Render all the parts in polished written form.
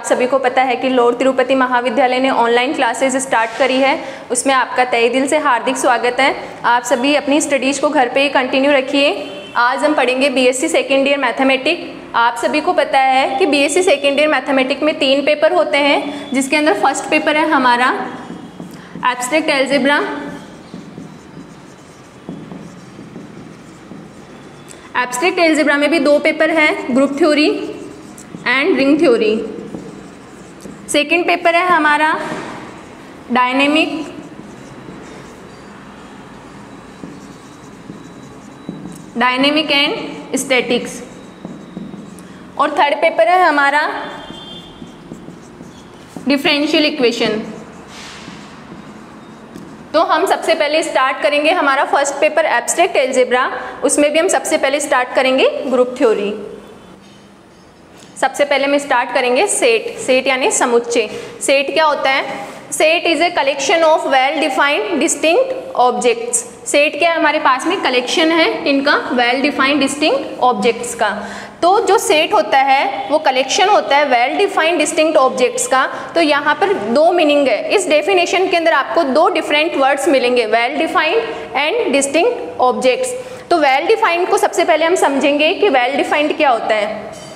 सभी को पता है कि लॉर्ड तिरुपति महाविद्यालय ने ऑनलाइन क्लासेस स्टार्ट करी है, उसमें आपका तहे दिल से हार्दिक स्वागत है। आप सभी अपनी स्टडीज़ को घर पे ही कंटिन्यू रखिए। आज हम पढ़ेंगे बीएससी सेकेंड ईयर मैथमेटिक्स। आप सभी को पता है कि बीएससी सेकेंड ईयर मैथमेटिक्स में 3 पेपर होते हैं, जिसके अंदर फर्स्ट पेपर है हमारा एब्स्ट्रैक्ट अलजेब्रा। एब्स्ट्रैक्ट अलजेब्रा में भी 2 पेपर है, group theory and ring theory. Second paper है हमारा डायनेमिक एंड स्टैटिक्स। और थर्ड पेपर है हमारा डिफरेंशियल इक्वेशन। तो हम सबसे पहले स्टार्ट करेंगे हमारा फर्स्ट पेपर एब्स्ट्रैक्ट अलजेब्रा, उसमें भी हम सबसे पहले स्टार्ट करेंगे ग्रुप थ्योरी। सबसे पहले हम स्टार्ट करेंगे सेट यानी समुच्चय। सेट क्या होता है? Set is a collection of well defined distinct objects. Set क्या है? हमारे पास में कलेक्शन है इनका वेल डिफाइंड डिस्टिंक्ट ऑब्जेक्ट्स का। तो जो सेट होता है वो कलेक्शन होता है वेल डिफाइंड डिस्टिंक्ट ऑब्जेक्ट्स का। तो यहाँ पर 2 मीनिंग है। इस डेफिनेशन के अंदर आपको 2 डिफरेंट वर्ड्स मिलेंगे, well defined and distinct objects. तो वेल डिफाइंड को सबसे पहले हम समझेंगे कि वेल डिफाइंड क्या होता है।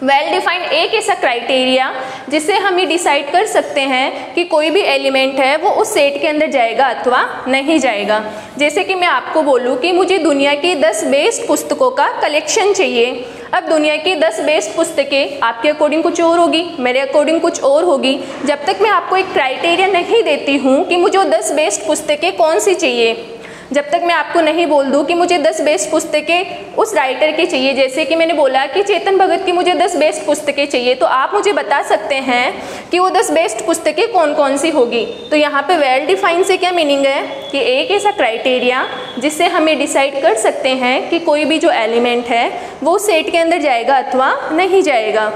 वेल डिफाइंड एक ऐसा क्राइटेरिया जिससे हम ये डिसाइड कर सकते हैं कि कोई भी एलिमेंट है वो उस सेट के अंदर जाएगा अथवा नहीं जाएगा। जैसे कि मैं आपको बोलूँ कि मुझे दुनिया की 10 बेस्ट पुस्तकों का कलेक्शन चाहिए। अब दुनिया की 10 बेस्ट पुस्तकें आपके अकॉर्डिंग कुछ और होगी, मेरे अकॉर्डिंग कुछ और होगी। जब तक मैं आपको एक क्राइटेरिया नहीं देती हूँ कि मुझे वो 10 बेस्ट पुस्तकें कौन सी चाहिए, जब तक मैं आपको नहीं बोल दूं कि मुझे 10 बेस्ट पुस्तकें उस राइटर की चाहिए, जैसे कि मैंने बोला कि चेतन भगत की मुझे 10 बेस्ट पुस्तकें चाहिए, तो आप मुझे बता सकते हैं कि वो 10 बेस्ट पुस्तकें कौन कौन सी होगी। तो यहाँ पे वेल डिफाइंड से क्या मीनिंग है कि एक ऐसा क्राइटेरिया जिससे हम ये डिसाइड कर सकते हैं कि कोई भी जो एलिमेंट है वो सेट के अंदर जाएगा अथवा नहीं जाएगा।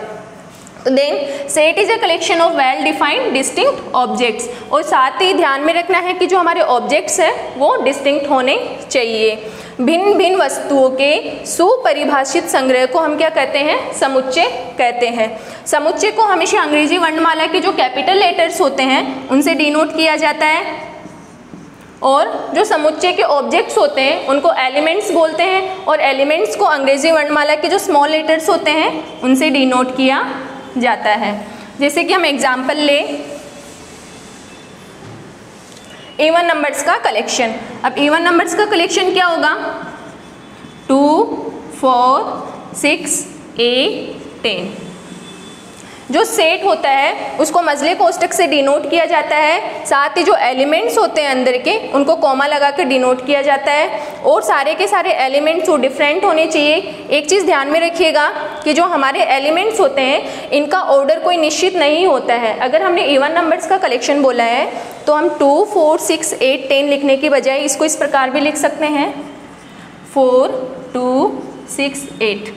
Then set is a collection of well defined distinct objects. और साथ ही ध्यान में रखना है कि जो हमारे ऑब्जेक्ट्स हैं वो डिस्टिंक्ट होने चाहिए। भिन्न भिन्न वस्तुओं के सुपरिभाषित संग्रह को हम क्या कहते हैं? समुच्चय कहते हैं। समुच्चय को हमेशा अंग्रेजी वर्णमाला के जो कैपिटल लेटर्स होते हैं उनसे डिनोट किया जाता है, और जो समुच्चय के ऑब्जेक्ट्स होते हैं उनको एलिमेंट्स बोलते हैं, और एलिमेंट्स को अंग्रेजी वर्णमाला के जो स्मॉल लेटर्स होते हैं उनसे डिनोट किया जाता है। जैसे कि हम एग्जाम्पल ले इवन नंबर्स का कलेक्शन। अब इवन नंबर्स का कलेक्शन क्या होगा? 2, 4, 6, 8, 10। जो सेट होता है उसको मजले कोष्टक से डिनोट किया जाता है। साथ ही जो एलिमेंट्स होते हैं अंदर के उनको कॉमा लगा कर डिनोट किया जाता है, और सारे के सारे एलिमेंट्स वो डिफरेंट होने चाहिए। एक चीज़ ध्यान में रखिएगा कि जो हमारे एलिमेंट्स होते हैं इनका ऑर्डर कोई निश्चित नहीं होता है। अगर हमने इवन नंबर्स का कलेक्शन बोला है तो हम 2, 4, 6, 8, 10 लिखने की बजाय इसको इस प्रकार भी लिख सकते हैं 4, 2, 6, 8।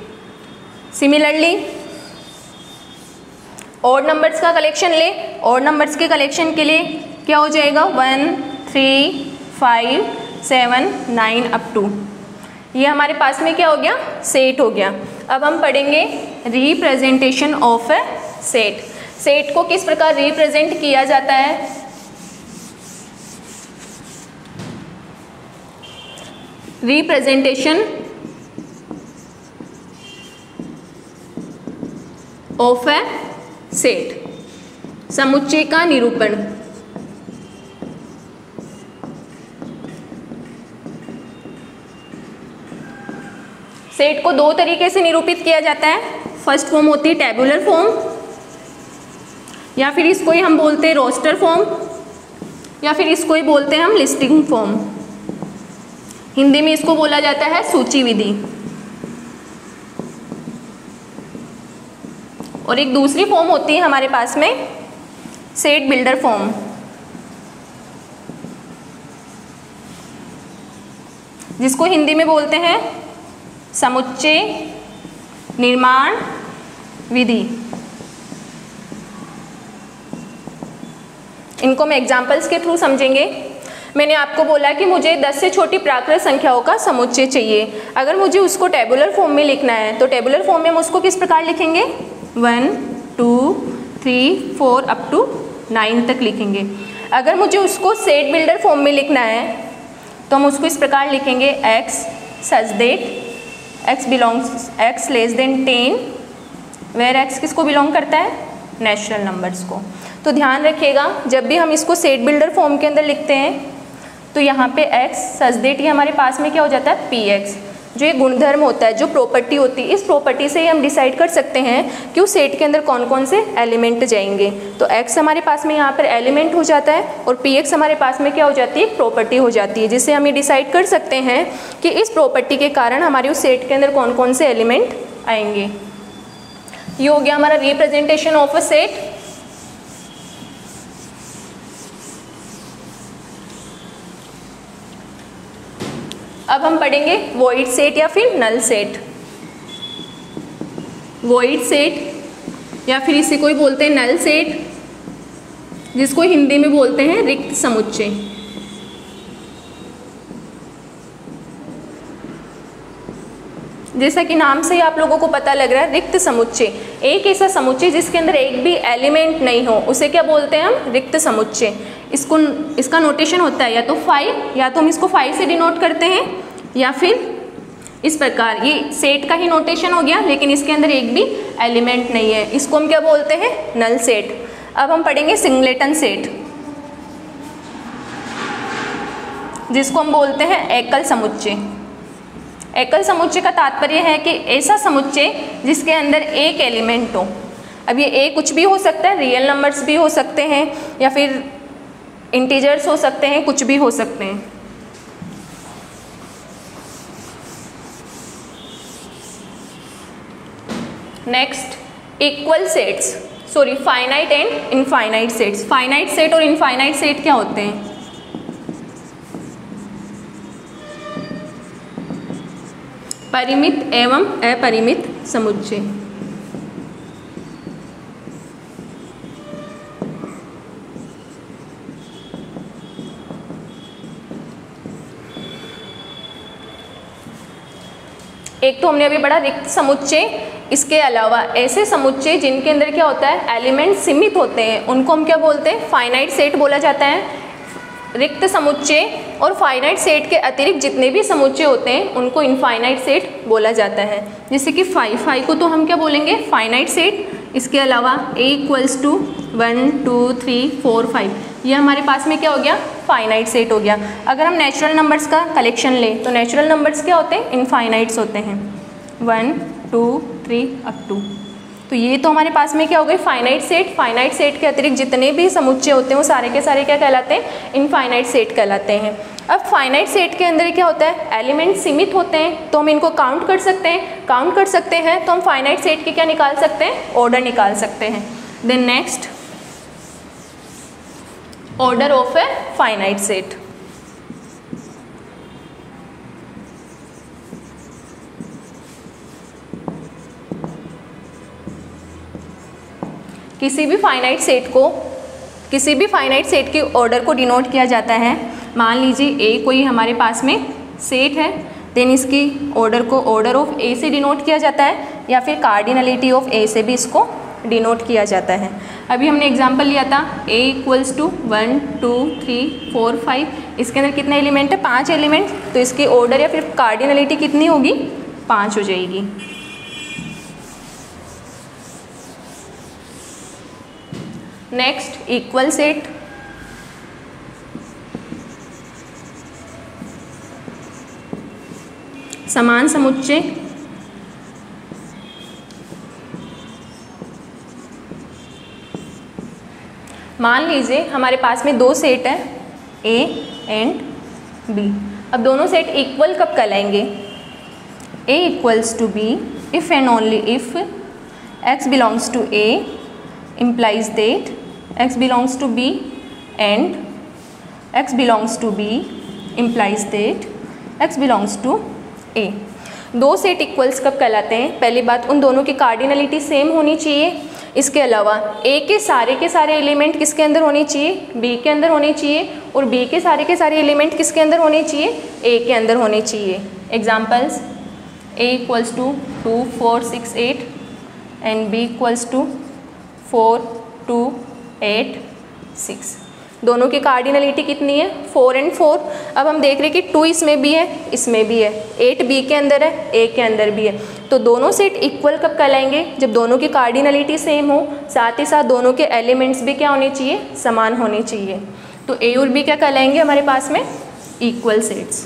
सिमिलरली ऑड नंबर्स का कलेक्शन ले। ऑड नंबर्स के कलेक्शन के लिए क्या हो जाएगा? 1, 3, 5, 7, 9 अप टू। ये हमारे पास में क्या हो गया? सेट हो गया। अब हम पढ़ेंगे representation of A set. Set को किस प्रकार रिप्रेजेंट किया जाता है? रिप्रेजेंटेशन ऑफ ए सेट, समुच्चय का निरूपण। सेट को 2 तरीके से निरूपित किया जाता है। फर्स्ट फॉर्म होती है टेबुलर फॉर्म, या फिर इसको ही हम बोलते हैं रोस्टर फॉर्म, या फिर इसको ही बोलते हैं हम लिस्टिंग फॉर्म। हिंदी में इसको बोला जाता है सूची विधि। और एक दूसरी फॉर्म होती है हमारे पास में सेट बिल्डर फॉर्म, जिसको हिंदी में बोलते हैं समुच्चय निर्माण विधि। इनको हम एग्जाम्पल्स के थ्रू समझेंगे। मैंने आपको बोला कि मुझे 10 से छोटी प्राकृत संख्याओं का समुच्चय चाहिए। अगर मुझे उसको टेबुलर फॉर्म में लिखना है तो टेबुलर फॉर्म में हम उसको किस प्रकार लिखेंगे? 1, 2, 3, 4 अप टू 9 तक लिखेंगे। अगर मुझे उसको सेट बिल्डर फॉर्म में लिखना है तो हम उसको इस प्रकार लिखेंगे x such that x less than 10, where x किसको बिलोंग करता है, नेचुरल नंबर्स को। तो ध्यान रखिएगा जब भी हम इसको सेट बिल्डर फॉर्म के अंदर लिखते हैं तो यहाँ पे x सच दैट ये हमारे पास में क्या हो जाता है px, जो ये गुणधर्म होता है, जो प्रॉपर्टी होती है, इस प्रॉपर्टी से ही हम डिसाइड कर सकते हैं कि उस सेट के अंदर कौन कौन से एलिमेंट जाएंगे। तो x हमारे पास में यहाँ पर एलिमेंट हो जाता है और px हमारे पास में क्या हो जाती है, प्रॉपर्टी हो जाती है, जिससे हम ये डिसाइड कर सकते हैं कि इस प्रॉपर्टी के कारण हमारे उस सेट के अंदर कौन कौन से एलिमेंट आएंगे। ये हो गया हमारा रिप्रेजेंटेशन ऑफ अ सेट। अब हम पढ़ेंगे वॉइड सेट या फिर नल सेट। वॉइड सेट या फिर इसे कोई बोलते हैं नल सेट, जिसको हिंदी में बोलते हैं रिक्त समुच्चय। जैसा कि नाम से ही आप लोगों को पता लग रहा है, रिक्त समुच्चय, एक ऐसा समुच्चय जिसके अंदर एक भी एलिमेंट नहीं हो, उसे क्या बोलते हैं हम, रिक्त समुच्चय। इसका नोटेशन होता है या तो 5, या तो हम इसको 5 से डिनोट करते हैं, या फिर इस प्रकार, ये सेट का ही नोटेशन हो गया लेकिन इसके अंदर एक भी एलिमेंट नहीं है, इसको हम क्या बोलते हैं, नल सेट। अब हम पढ़ेंगे सिंगलेटन सेट, जिसको हम बोलते हैं एकल समुच्चय। एकल समुच्चय का तात्पर्य है कि ऐसा समुच्चय जिसके अंदर एक एलिमेंट हो। अब ये एक कुछ भी हो सकता है, रियल नंबर्स भी हो सकते हैं या फिर इंटीजर्स हो सकते हैं, कुछ भी हो सकते हैं। Next equal sets, sorry finite and infinite sets. Finite set और इनफाइनाइट सेट क्या होते हैं, परिमित एवं अपरिमित समुच्चय। एक तो हमने अभी पढ़ा रिक्त समुच्चय, इसके अलावा ऐसे समुच्चय जिनके अंदर क्या होता है, एलिमेंट सीमित होते हैं, उनको हम क्या बोलते हैं, फाइनाइट सेट बोला जाता है। रिक्त समुच्चय और फाइनाइट सेट के अतिरिक्त जितने भी समुच्चय होते हैं उनको इनफाइनाइट सेट बोला जाता है। जैसे कि 5 को तो हम क्या बोलेंगे, फाइनाइट सेट। इसके अलावा a = 1 2 3 4 5 ये हमारे पास में क्या हो गया, फाइनाइट सेट हो गया। अगर हम नेचुरल नंबर्स का कलेक्शन लें तो नेचुरल नंबर्स क्या होते हैं, इनफाइनाइट्स होते हैं, 1 2 3 अप टू। तो ये तो हमारे पास में क्या हो गई, फाइनाइट सेट। फाइनाइट सेट के अतिरिक्त जितने भी समुच्चय होते हैं वो सारे के सारे क्या कहलाते हैं, इनफाइनाइट सेट कहलाते हैं। अब फाइनाइट सेट के अंदर क्या होता है, एलिमेंट सीमित होते हैं तो हम इनको काउंट कर सकते हैं। काउंट कर सकते हैं तो हम फाइनाइट सेट के क्या निकाल सकते हैं, ऑर्डर निकाल सकते हैं। Then next, order of a finite set. किसी भी फाइनाइट सेट के ऑर्डर को डिनोट किया जाता है। मान लीजिए ए कोई हमारे पास में सेट है, देन इसकी ऑर्डर को ऑर्डर ऑफ ए से डिनोट किया जाता है, या फिर कार्डिनलिटी ऑफ ए से भी इसको डिनोट किया जाता है। अभी हमने एग्जांपल लिया था a = 1 2 3 4 5, इसके अंदर कितने एलिमेंट है, 5 एलिमेंट, तो इसकी ऑर्डर या फिर कार्डिनलिटी कितनी होगी, 5 हो जाएगी। Next, equal set. समान समुच्चय। मान लीजिए हमारे पास में दो सेट है A एंड B। अब दोनों सेट इक्वल कब कहलाएंगे, A = B if and only if x belongs to A implies that x belongs to B and x belongs to B implies that x belongs to A। दो set equals कब कहलाते हैं, पहली बात उन दोनों की कार्डिनलिटी सेम होनी चाहिए। इसके अलावा A के सारे एलिमेंट किसके अंदर होने चाहिए, B के अंदर होने चाहिए, और B के सारे एलिमेंट किसके अंदर होने चाहिए, A के अंदर होने चाहिए। Examples, A = 2 4 6 8 and B = 4 2, 8, 6। दोनों की कार्डिनलिटी कितनी है? 4 और 4। अब हम देख रहे हैं कि 2 इसमें भी है, इसमें भी है, 8 बी के अंदर है, ए के अंदर भी है। तो दोनों सेट इक्वल कब कहलाएंगे? जब दोनों की कार्डिनलिटी सेम हो, साथ ही साथ दोनों के एलिमेंट्स भी क्या होने चाहिए? समान होने चाहिए। तो ए और बी क्या कहलाएंगे हमारे पास में? Equal sets.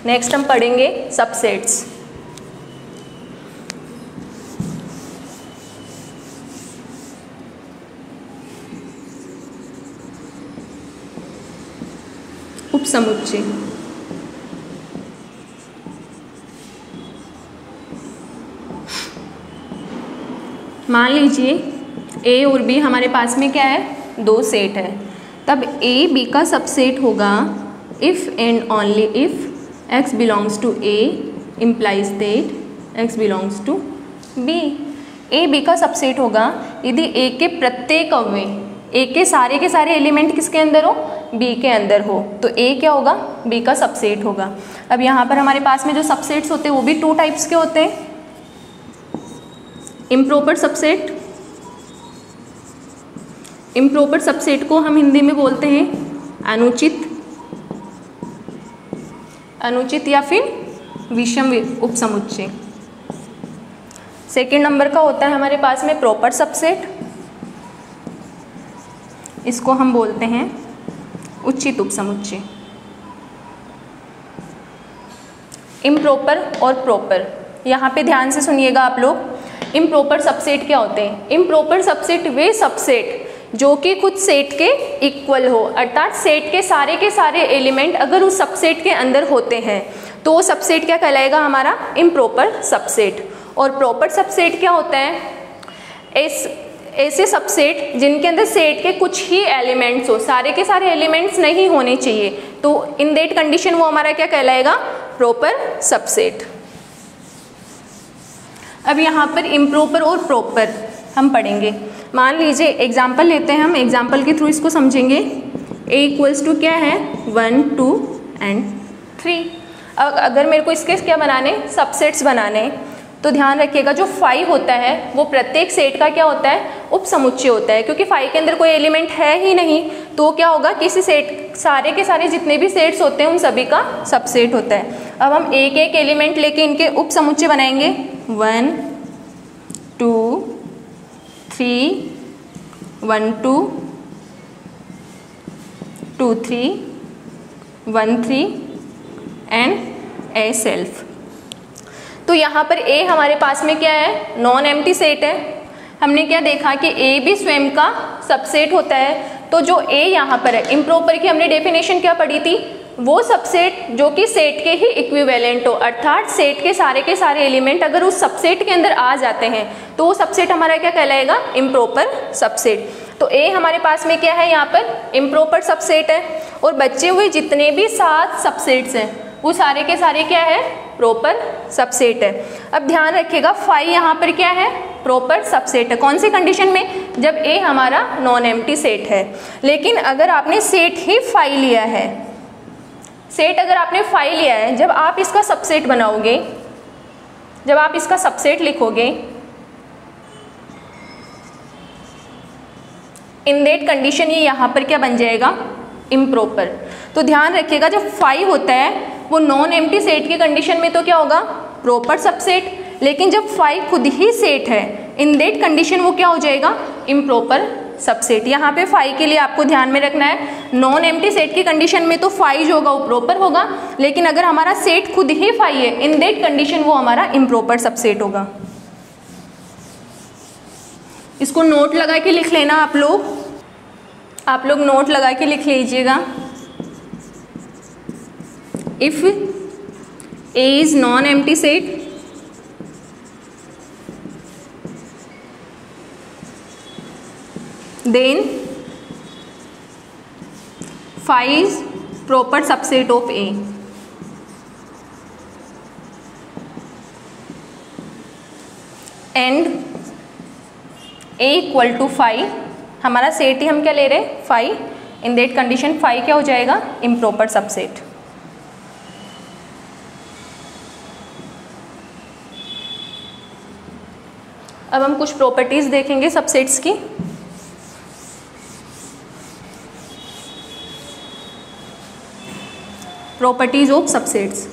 नेक्स्ट हम पढ़ेंगे सबसेट्स। उपसमुच्चय। मान लीजिए ए और बी हमारे पास में क्या है? 2 सेट है। तब ए बी का सबसेट होगा if and only if x belongs to a implies that x belongs to b। A b का सबसेट होगा यदि ए के प्रत्येक अव्यय, ए के सारे एलिमेंट किसके अंदर हो? बी के अंदर हो। तो ए क्या होगा? बी का सबसेट होगा। अब यहाँ पर हमारे पास में जो सबसेट्स होते हैं वो भी 2 टाइप्स के होते हैं। इम्प्रॉपर सबसेट, इम्प्रॉपर सबसेट को हम हिंदी में बोलते हैं अनुचित, अनुचित या फिर विषम उपसमुच्चय। सेकेंड नंबर का होता है हमारे पास में प्रॉपर सबसेट, इसको हम बोलते हैं उचित उपसमुच्चय। इम्प्रॉपर और प्रॉपर, यहाँ पे ध्यान से सुनिएगा आप लोग। इम्प्रॉपर सबसेट क्या होते हैं? इम्प्रॉपर सबसेट वे सबसेट जो कि कुछ सेट के इक्वल हो, अर्थात सेट के सारे एलिमेंट अगर उस सबसेट के अंदर होते हैं तो वो सबसेट क्या कहलाएगा? हमारा इम्प्रॉपर सबसेट। और प्रॉपर सबसेट क्या होता है? ऐसे सबसेट जिनके अंदर सेट के कुछ ही एलिमेंट्स हो, सारे के सारे एलिमेंट्स नहीं होने चाहिए, तो इन दैट कंडीशन वो हमारा क्या कहलाएगा? Proper subset. अब यहाँ पर इम्प्रॉपर और प्रॉपर हम पढ़ेंगे। मान लीजिए एग्जाम्पल लेते हैं हम, एग्जाम्पल के थ्रू इसको समझेंगे। a इक्वल्स टू क्या है? 1, 2 एंड 3। अगर मेरे को इसके क्या बनाने? सबसेट्स बनाने, तो ध्यान रखिएगा जो 5 होता है वो प्रत्येक सेट का क्या होता है? उपसमुच्चय होता है। क्योंकि 5 के अंदर कोई एलिमेंट है ही नहीं, तो क्या होगा? किसी सेट, सारे के सारे जितने भी सेट्स होते हैं उन सभी का सबसेट होता है। अब हम एक एक एलिमेंट लेके इनके उपसमुच्चय बनाएंगे। 1, 2, 3, 1, 2, 2, 3, 1, 3 एंड ए सेल्फ। तो यहाँ पर ए हमारे पास में क्या है? नॉन एम्प्टी सेट है। हमने क्या देखा कि ए भी स्वयं का सबसेट होता है। तो जो ए यहाँ पर है, इम्प्रॉपर की हमने डेफिनेशन क्या पढ़ी थी? वो सबसेट जो कि सेट के ही इक्विवेलेंट हो, अर्थात सेट के सारे एलिमेंट अगर उस सबसेट के अंदर आ जाते हैं तो वो सबसेट हमारा क्या कहलाएगा? Improper subset. तो ए हमारे पास में क्या है? यहाँ पर इम्प्रॉपर सबसेट है। और बचे हुए जितने भी 7 सबसेट्स हैं वो सारे के सारे क्या है? प्रॉपर सबसेट है। अब ध्यान रखिएगा 5 यहाँ पर क्या है? प्रॉपर सबसेट है। कौन सी कंडीशन में? जब ए हमारा नॉन एम्प्टी सेट है। लेकिन अगर आपने सेट ही 5 लिया है, सेट अगर आपने 5 लिया है, जब आप इसका सबसेट बनाओगे, जब आप इसका सबसेट लिखोगे, इन दैट कंडीशन ये यहाँ पर क्या बन जाएगा? इम्प्रॉपर। तो ध्यान रखिएगा जब 5 होता है वो नॉन एम्प्टी सेट की कंडीशन में तो क्या होगा? Proper subset. लेकिन जब 5 खुद ही सेट है, इन दैट कंडीशन वो क्या हो जाएगा? Improper subset. यहाँ पे 5 के लिए आपको ध्यान में रखना है, नॉन एम्प्टी सेट की कंडीशन में तो 5 जो होगा वो प्रॉपर होगा, लेकिन अगर हमारा सेट खुद ही 5 है, इन दैट कंडीशन वो हमारा इम्प्रॉपर सबसेट होगा। इसको नोट लगा के लिख लेना आप लोग नोट लगा के लिख लीजिएगा। If A is non empty set, then phi is proper subset of A. And A equal to phi, हमारा सेट ही हम क्या ले रहे हैं? phi. In that condition phi क्या हो जाएगा? Improper subset. अब हम कुछ प्रॉपर्टीज़ देखेंगे सबसेट्स की। Properties of subsets.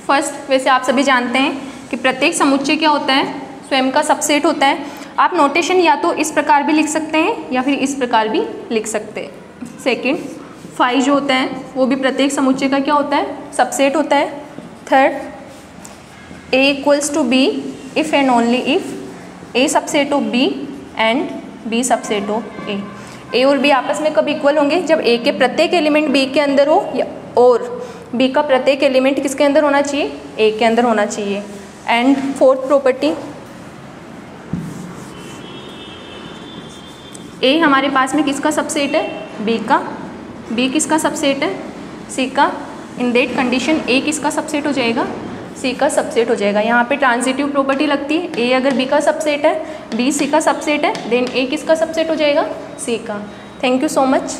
फर्स्ट, वैसे आप सभी जानते हैं कि प्रत्येक समुच्चय क्या होता है, स्वयं का सबसेट होता है। आप नोटेशन या तो इस प्रकार भी लिख सकते हैं या फिर इस प्रकार भी लिख सकते हैं। सेकंड, फाई जो होता है वो भी प्रत्येक समुच्चय का क्या होता है, सबसेट होता है। Third, A equals to B if and only if A subset of B and B subset of A. A और बी आपस में कब इक्वल होंगे, जब ए के प्रत्येक एलिमेंट बी के अंदर हो या और बी का प्रत्येक एलिमेंट किसके अंदर होना चाहिए, ए के अंदर होना चाहिए। एंड फोर्थ प्रॉपर्टी, ए हमारे पास में किसका सबसेट है, बी का। बी किसका सबसेट है, सी का। इन दैट कंडीशन ए किसका सबसेट हो जाएगा, सी का सबसेट हो जाएगा। यहाँ पे ट्रांजिटिव प्रॉपर्टी लगती है, ए अगर बी का सबसेट है, बी सी का सबसेट है, देन ए किसका सबसेट हो जाएगा, सी का। Thank you so much.